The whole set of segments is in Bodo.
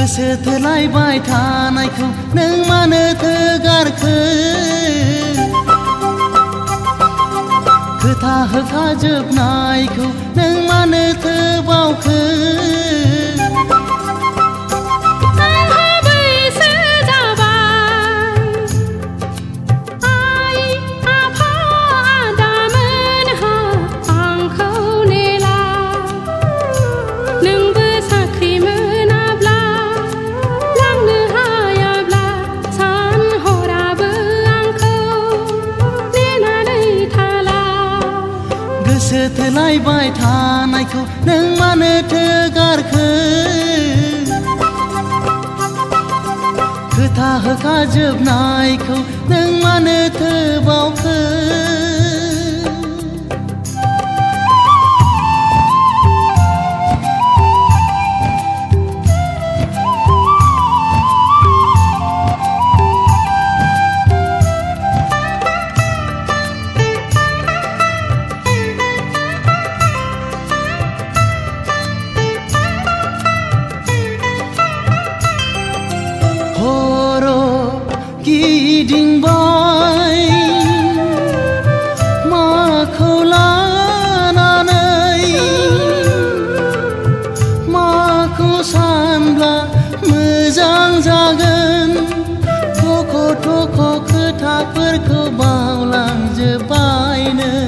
गोसो थोलायबाय थानायखौ नों मानोथो गारखो खोथा होखाजोबनायखौ नों मानोथो बावखो गोसो थोलायबाय थानायखौ नों मानोथो गारखो खोथा होखाजोबनायखौ नों मानोथो बावखो गिदिंबाय माखौ लानानै माखौ सानब्ला मोजां जागोन थख' थख' खोथाफोरखौ बावलांजोब्बाय नों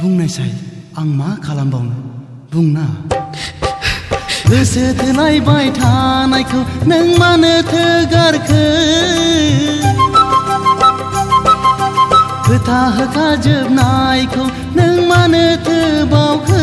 बुंनायसाय आं मा खालामबावनो बुंना गोसो थोलायबाय थानायखौ नों मानोथो गारखो खोथा होखाजोबनायखौ नों मानोथो बावखो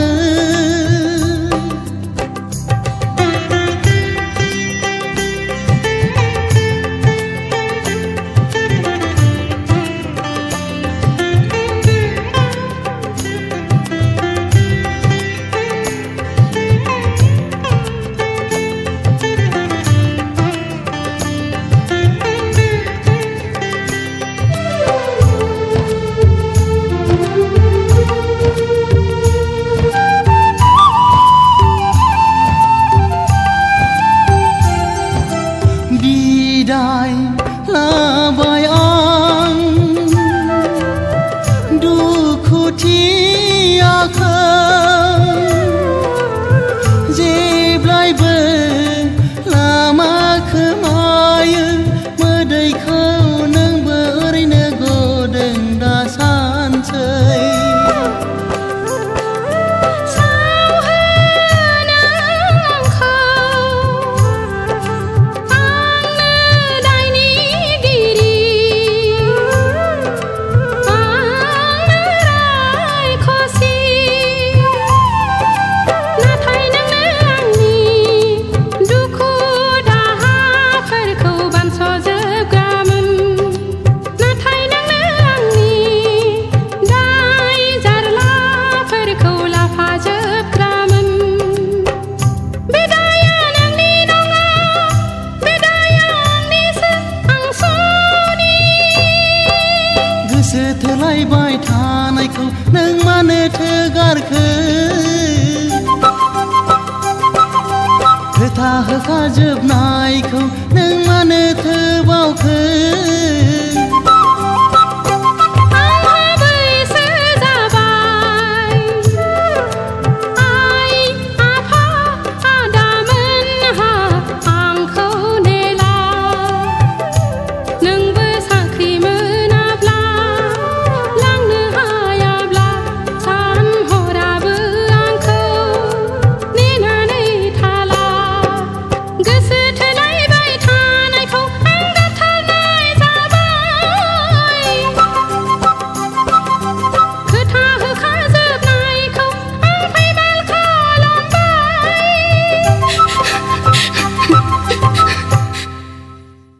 बिदाय लाबाय आं दुखुथियाखौ जेब्लायबो लामा खोमायो मोदैखौ नोंबो ओरैनो गदों दा सानसै गोसो थोलायबाय थानायखौ नों मानोथो गारखो खोथा होखाजोबनायखौ नों मानोथो बावखो